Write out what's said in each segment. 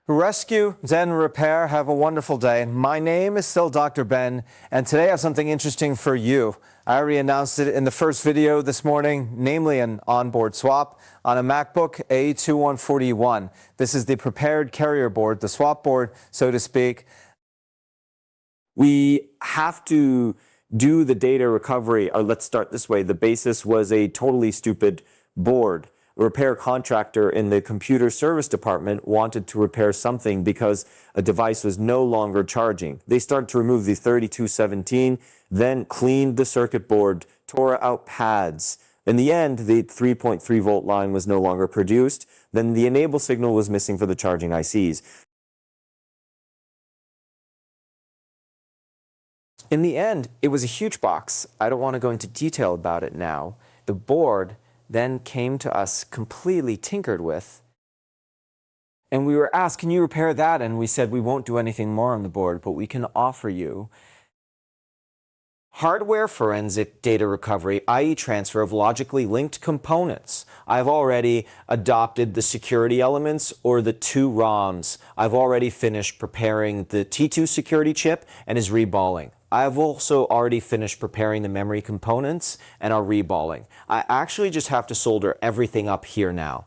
Rescue, Zen, Repair, have a wonderful day. My name is still Dr. Ben, and today I have something interesting for you. I already announced it in the first video this morning, namely an onboard swap on a MacBook A2141. This is the prepared carrier board, the swap board, so to speak. We have to do the data recovery, or let's start this way. The basis was a totally stupid board. A repair contractor in the computer service department wanted to repair something because a device was no longer charging. They started to remove the 3217, then cleaned the circuit board, tore out pads. In the end, the 3.3 volt line was no longer produced. Then the enable signal was missing for the charging ICs. In the end, it was a huge box. I don't want to go into detail about it now. The board then came to us completely tinkered with. And we were asked, can you repair that? And we said, we won't do anything more on the board, but we can offer you hardware forensic data recovery, i.e. transfer of logically linked components. I've already adopted the security elements or the two ROMs. I've already finished preparing the T2 security chip and is reballing. I've also already finished preparing the memory components and are reballing. I actually just have to solder everything up here now.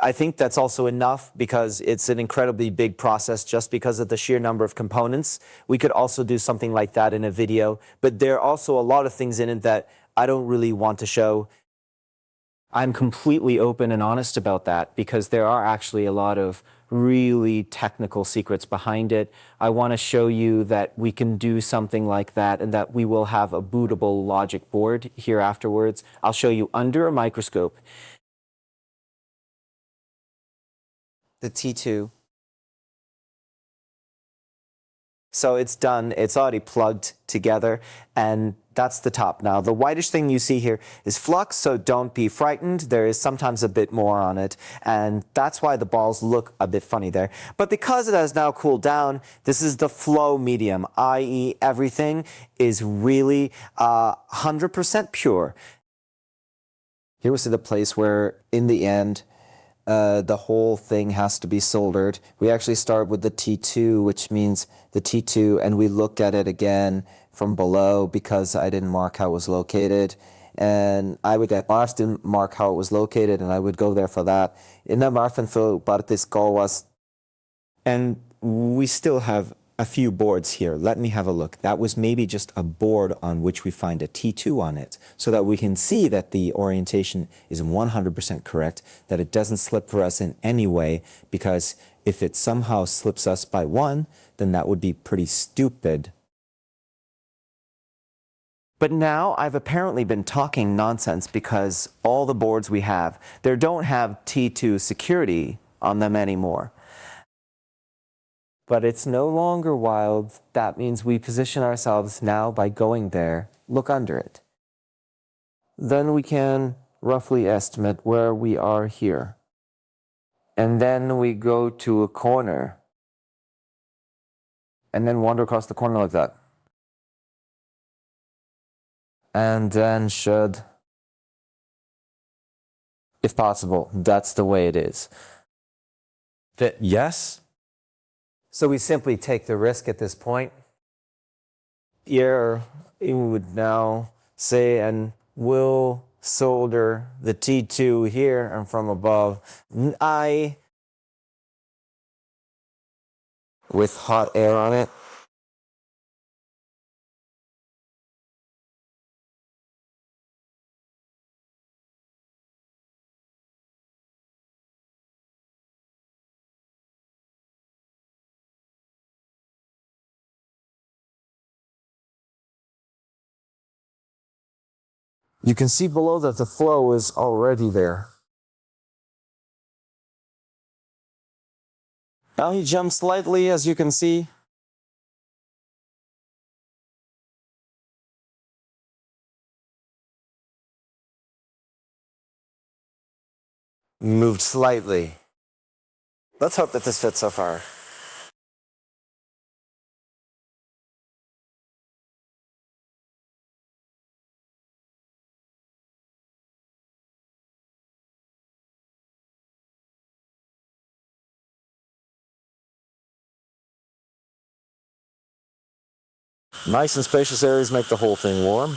I think that's also enough because it's an incredibly big process just because of the sheer number of components. We could also do something like that in a video, but there are also a lot of things in it that I don't really want to show. I'm completely open and honest about that because there are actually a lot of really technical secrets behind it. I want to show you that we can do something like that and that we will have a bootable logic board here afterwards. I'll show you under a microscope the T2. So it's done, it's already plugged together, and that's the top. Now, the whitish thing you see here is flux, so don't be frightened. There is sometimes a bit more on it, and that's why the balls look a bit funny there. But because it has now cooled down, this is the flow medium, i.e. everything is really 100% pure. Here was the place where, in the end, the whole thing has to be soldered. We actually start with the T2, which means the T2, and we looked at it again from below because I didn't mark how it was located. And I would get Mars didn't mark how it was located, and I would go there for that. And we still have a few boards here. Let me have a look. That was maybe just a board on which we find a T2 on it, so that we can see that the orientation is 100% correct, that it doesn't slip for us in any way, because if it somehow slips us by one, then that would be pretty stupid. But now I've apparently been talking nonsense because all the boards we have, they don't have T2 security on them anymore. But it's no longer wild. That means we position ourselves now by going there, look under it. Then we can roughly estimate where we are here. And then we go to a corner. And then wander across the corner like that. And then should, if possible, that's the way it is. That yes? So we simply take the risk at this point. Here, we would now say, and we'll solder the T2 here and from above. With hot air on it. You can see below that the flow is already there. Now he jumps slightly, as you can see. Moved slightly. Let's hope that this fits so far. Nice and spacious areas make the whole thing warm.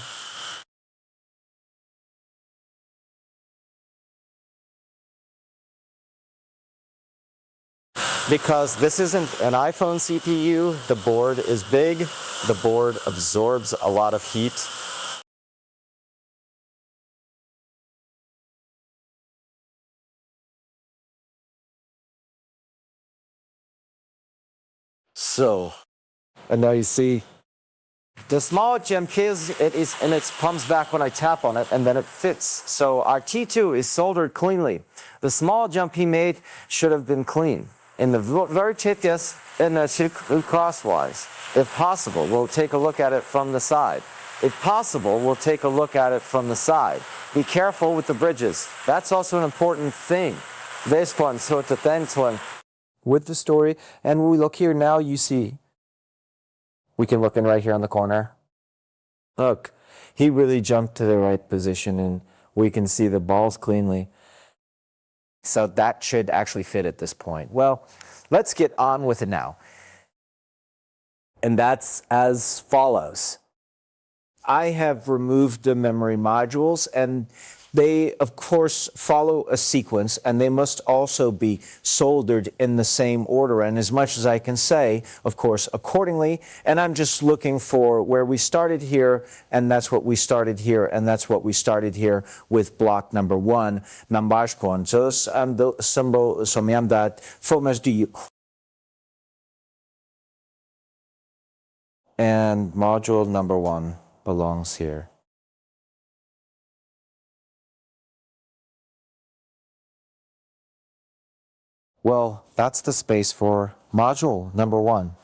Because this isn't an iPhone CPU, the board is big, the board absorbs a lot of heat. So, and now you see, the small gem keys, and it comes back when I tap on it, and then it fits. So our T2 is soldered cleanly. The small jump he made should have been clean. In the very tip, yes, and crosswise. If possible, we'll take a look at it from the side. If possible, we'll take a look at it from the side. Be careful with the bridges. That's also an important thing. This one, so it's a tenth one. With the story, and when we look here now, you see. We can look in right here on the corner. Look, he really jumped to the right position, and we can see the balls cleanly. So that should actually fit at this point. Well, let's get on with it now. And that's as follows. I have removed the memory modules, and they, of course, follow a sequence, and they must also be soldered in the same order. And as much as I can say, of course, accordingly, and I'm just looking for where we started here, and that's what we started here, and that's what we started here with block number 1. Nambash kontos, the symbol somyam that fomas do. And module number 1 belongs here. Well, that's the space for module number 1.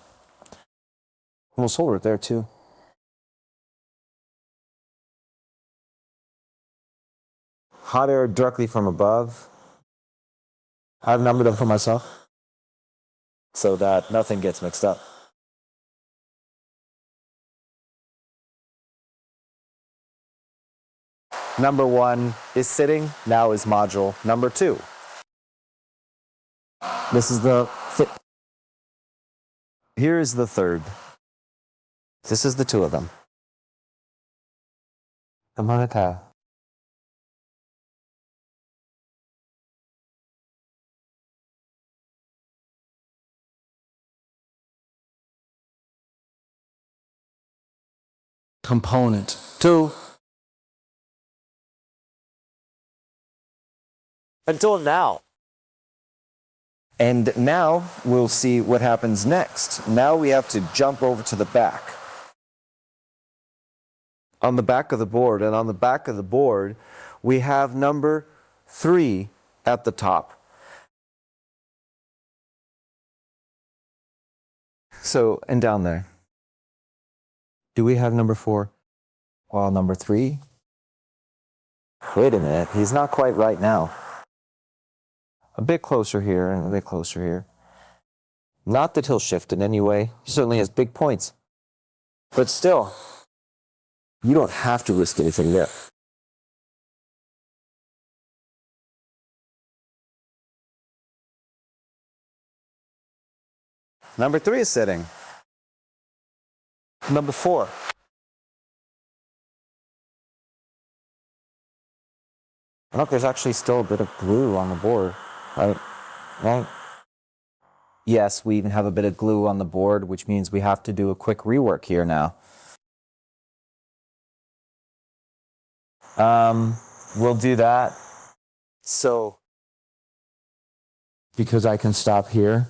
We'll solder it there too. Hot air directly from above. I've numbered them for myself so that nothing gets mixed up. Number 1 is sitting, now is module number 2. This is the fit. Here is the third. This is the 2 of them. Component. Component 2. Until now. And now we'll see what happens next. Now we have to jump over to the back. On the back of the board, and on the back of the board, we have number 3 at the top. So, and down there. Do we have number 4? Well, number 3? Wait a minute, he's not quite right now. A bit closer here and a bit closer here. Not that he'll shift in any way. He certainly has big points. But still, you don't have to risk anything there. Number 3 is sitting. Number 4. Look, there's actually still a bit of glue on the board. Right? Yes, we even have a bit of glue on the board, which means we have to do a quick rework here now. We'll do that. So, because I can stop here.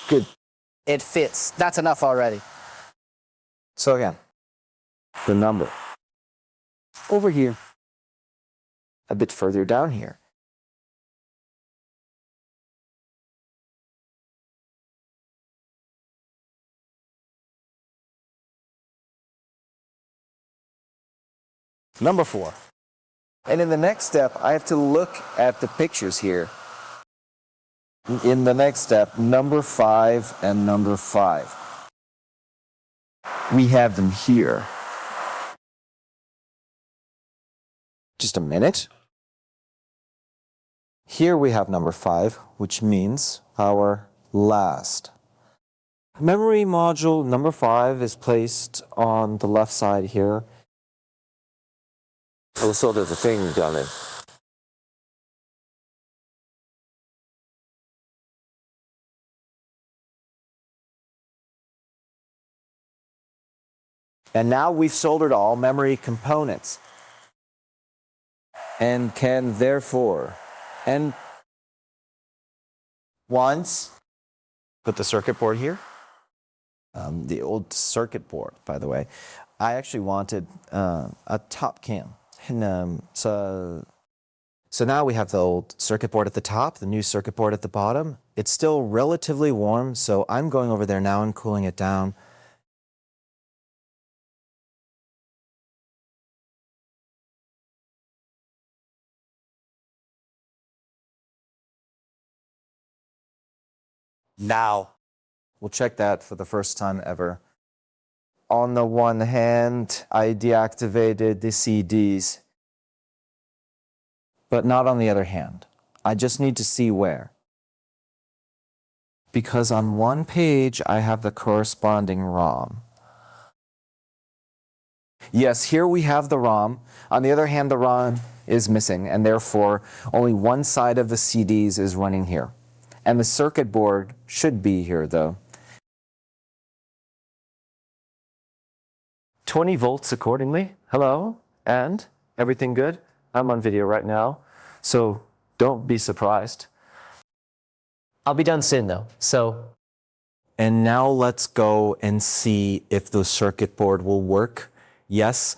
Good. It fits. That's enough already. So again, the number. Over here. A bit further down here. Number 4. And in the next step, I have to look at the pictures here. In the next step, number 5 and number 5. We have them here. just a minute. Here we have number 5, which means our last. Memory module number 5 is placed on the left side here. Also, there's a thing done it. And now we've soldered all memory components. And can therefore, and once, put the circuit board here. The old circuit board, by the way. I actually wanted a top cam. And, so now we have the old circuit board at the top, the new circuit board at the bottom. It's still relatively warm, so I'm going over there now and cooling it down. Now, we'll check that for the first time ever. On the one hand, I deactivated the CDs, but not on the other hand. I just need to see where. Because on one page, I have the corresponding ROM. Yes, here we have the ROM. On the other hand, the ROM is missing, and therefore, only one side of the CDs is running here. And the circuit board should be here, though. 20 volts accordingly. Hello, and everything good? I'm on video right now, so don't be surprised. I'll be done soon though, so. And now let's go and see if the circuit board will work. Yes.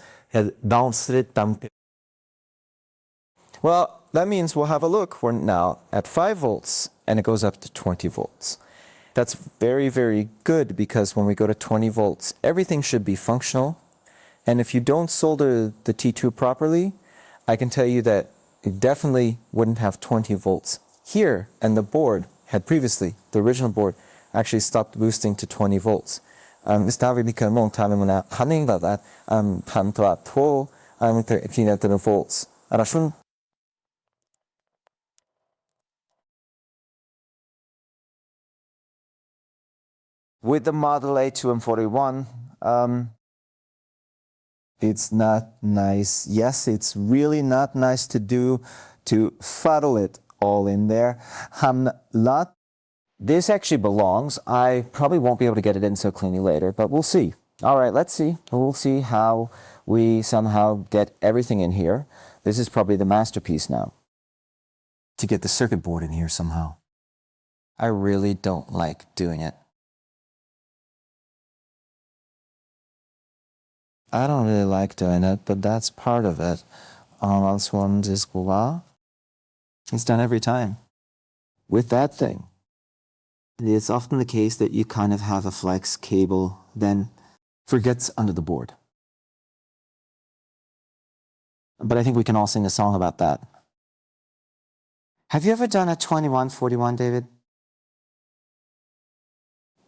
Well, that means we'll have a look. We're now at 5 volts, and it goes up to 20 volts. That's very, very good, because when we go to 20 volts, everything should be functional. And if you don't solder the T2 properly, I can tell you that it definitely wouldn't have 20 volts here. And the board had previously, the original board, actually stopped boosting to 20 volts. It's not really a long time when I'm hunting about that. I'm volts. With the Model A2141, it's not nice. Yes, it's really not nice to fuddle it all in there. This actually belongs. I probably won't be able to get it in so cleanly later, but we'll see. All right, let's see. We'll see how we somehow get everything in here. This is probably the masterpiece now. To get the circuit board in here somehow. I really don't like doing it. I don't really like doing it, but that's part of it. It's done every time. With that thing, it's often the case that you kind of have a flex cable, then forgets under the board. But I think we can all sing a song about that. Have you ever done a 2141, David?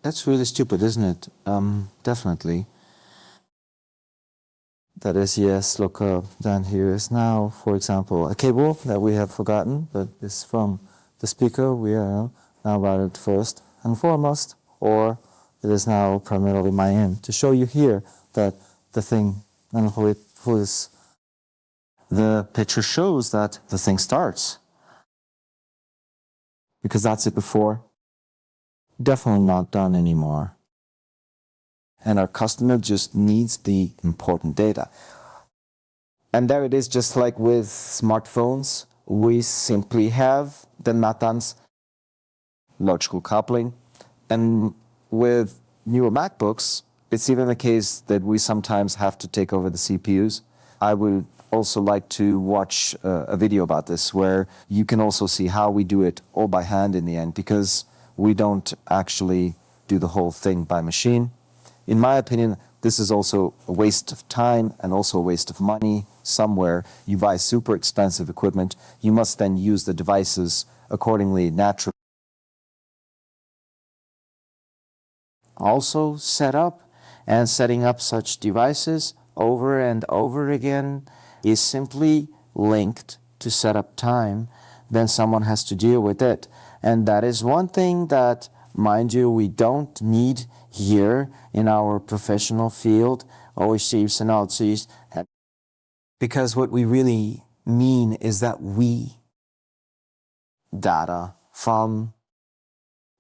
That's really stupid, isn't it? Definitely. That is, yes, look, down here is now, for example, a cable that we have forgotten, but is from the speaker. We are now about it first and foremost, or it is now primarily my end, to show you here that the thing, and the picture shows that the thing starts. Because that's it before. Definitely not done anymore. And our customer just needs the important data. And there it is, just like with smartphones, we simply have the NATANs, logical coupling. And with newer MacBooks, it's even the case that we sometimes have to take over the CPUs. I would also like to watch a video about this, where you can also see how we do it all by hand in the end, because we don't actually do the whole thing by machine. In my opinion, this is also a waste of time and also a waste of money. Somewhere you buy super expensive equipment, you must then use the devices accordingly, naturally. Also, setting up such devices over and over again is simply linked to setup time, then someone has to deal with it. And that is one thing that, mind you, we don't need here in our professional field, OECs and OTCs, because what we really mean is that we data from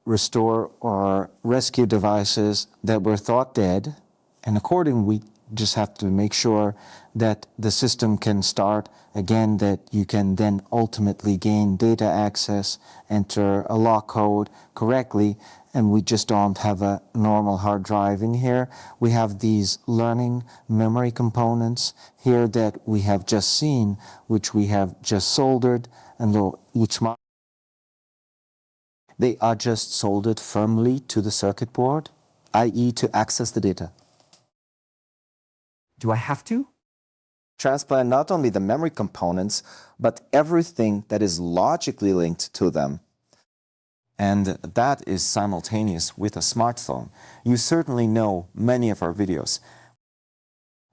restore or rescue devices that were thought dead, and accordingly we just have to make sure that the system can start again, that you can then ultimately gain data access, enter a log code correctly, and we just don't have a normal hard drive in here. We have these learning memory components here that we have just seen, which we have just soldered, and which they are just soldered firmly to the circuit board, i.e. to access the data. Do I have to? Transplant not only the memory components, but everything that is logically linked to them. And that is simultaneous with a smartphone. You certainly know many of our videos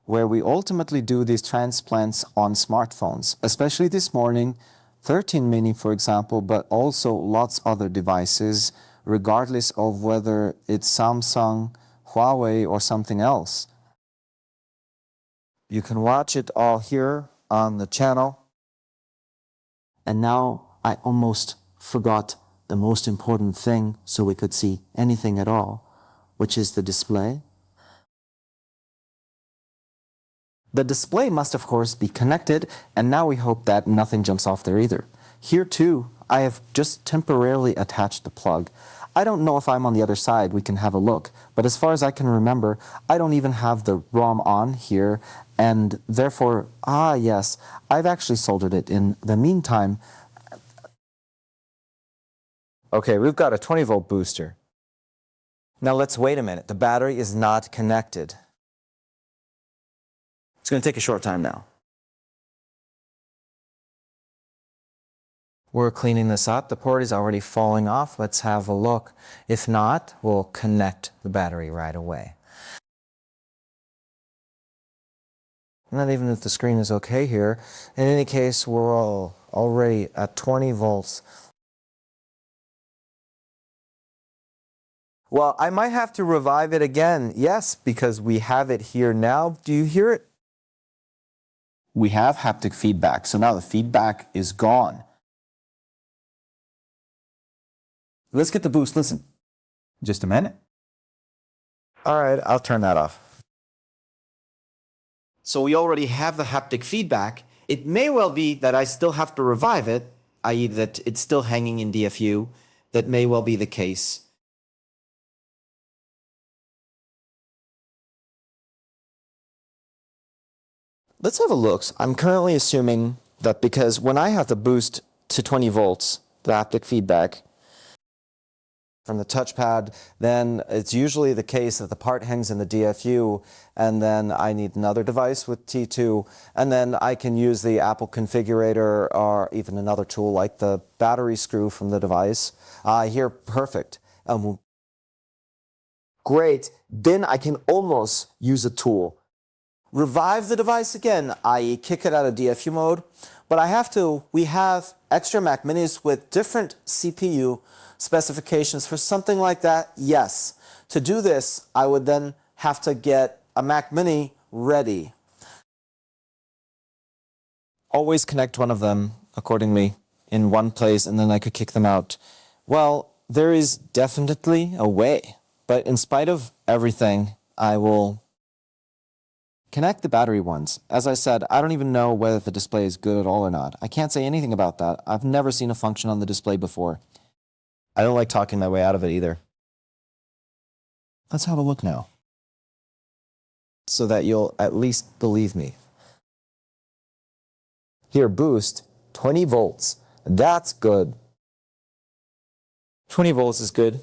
where we ultimately do these transplants on smartphones, especially this morning, 13 mini, for example, but also lots other devices, regardless of whether it's Samsung, Huawei, or something else. You can watch it all here on the channel. And now I almost forgot the most important thing so we could see anything at all, which is the display. The display must, of course, be connected, and now we hope that nothing jumps off there either. Here, too, I have just temporarily attached the plug. I don't know if I'm on the other side, we can have a look, but as far as I can remember, I don't even have the ROM on here, and therefore, yes, I've actually soldered it in the meantime. Okay, we've got a 20-volt booster. Now let's wait a minute. The battery is not connected. It's going to take a short time now. We're cleaning this up. The port is already falling off. Let's have a look. If not, we'll connect the battery right away. Not even if the screen is okay here. In any case, we're already at 20 volts. Well, I might have to revive it again. Yes, because we have it here now. Do you hear it? We have haptic feedback, so now the feedback is gone. Let's get the boost. Listen. Just a minute. All right, I'll turn that off. So we already have the haptic feedback. It may well be that I still have to revive it, i.e. that it's still hanging in DFU. That may well be the case. Let's have a look. I'm currently assuming that because when I have the boost to 20 volts, the haptic feedback from the touchpad, then it's usually the case that the part hangs in the DFU, and then I need another device with T2, and then I can use the Apple configurator or even another tool like the battery screw from the device. Here, perfect. Great. Then I can almost use a tool. Revive the device again, i.e. kick it out of DFU mode, but we have extra Mac Minis with different CPU specifications for something like that. Yes. To do this, I would then have to get a Mac Mini ready. Always connect one of them accordingly in one place and then I could kick them out. Well, there is definitely a way, but in spite of everything, I will connect the battery ones. As I said, I don't even know whether the display is good at all or not. I can't say anything about that. I've never seen a function on the display before. I don't like talking my way out of it either. Let's have a look now, so that you'll at least believe me. Here, boost, 20 volts. That's good. 20 volts is good.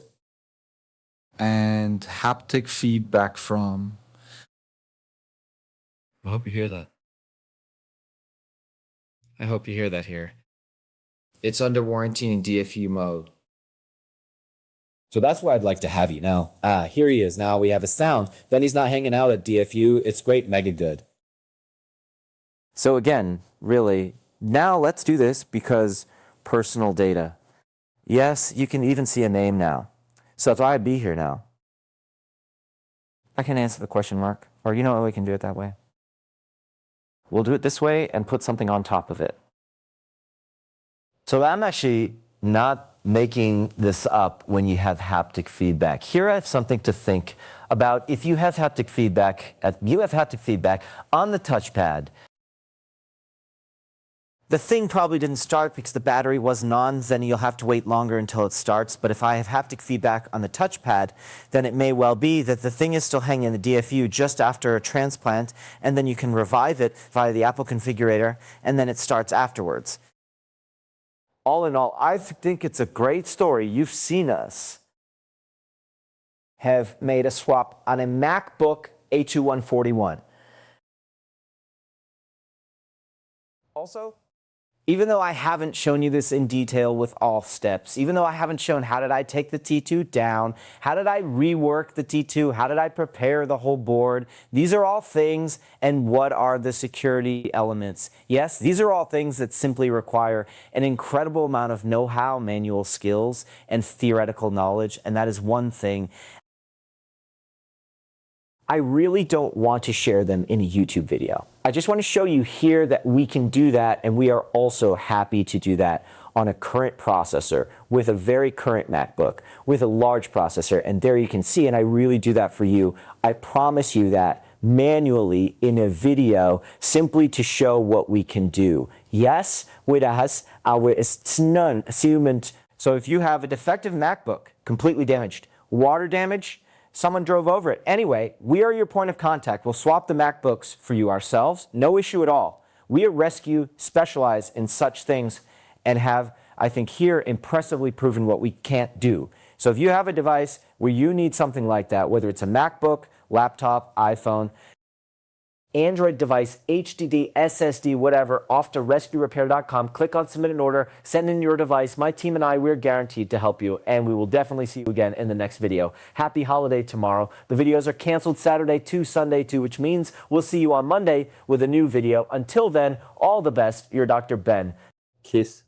And haptic feedback from... I hope you hear that. I hope you hear that here. It's under warranty in DFU mode. So that's where I'd like to have you now. Here he is. Now we have a sound. Then he's not hanging out at DFU. It's great, mega good. So again, really, now let's do this because personal data. Yes, you can even see a name now. So if I'd be here now, I can answer the question mark. Or you know what, we can do it that way. We'll do it this way and put something on top of it. So I'm actually not making this up when you have haptic feedback. Here I have something to think about. If you have haptic feedback, on the touchpad. The thing probably didn't start because the battery wasn't on, then you'll have to wait longer until it starts. But if I have haptic feedback on the touchpad, then it may well be that the thing is still hanging in the DFU just after a transplant, and then you can revive it via the Apple configurator, and then it starts afterwards. All in all, I think it's a great story. You've seen us have made a swap on a MacBook A2141. Also, even though I haven't shown you this in detail with all steps, even though I haven't shown how did I take the T2 down, how did I rework the T2, how did I prepare the whole board, these are all things, and what are the security elements? Yes, these are all things that simply require an incredible amount of know-how, manual skills, and theoretical knowledge, and that is one thing. I really don't want to share them in a YouTube video. I just want to show you here that we can do that, and we are also happy to do that on a current processor with a very current MacBook with a large processor, and there you can see, and I really do that for you. I promise you that manually in a video simply to show what we can do. Yes, with us, it's none assumment. So if you have a defective MacBook, completely damaged, water damage, someone drove over it. Anyway, we are your point of contact. We'll swap the MacBooks for you ourselves. No issue at all. We at RESQ specialize in such things and have, I think, here impressively proven what we can't do. So if you have a device where you need something like that, whether it's a MacBook, laptop, iPhone, Android device, HDD, SSD, whatever, off to resqrepair.com. Click on submit an order, send in your device. My team and I, we're guaranteed to help you, and we will definitely see you again in the next video. Happy holiday tomorrow. The videos are canceled Saturday to Sunday too, which means we'll see you on Monday with a new video. Until then, all the best. Your Dr. Ben. Kiss.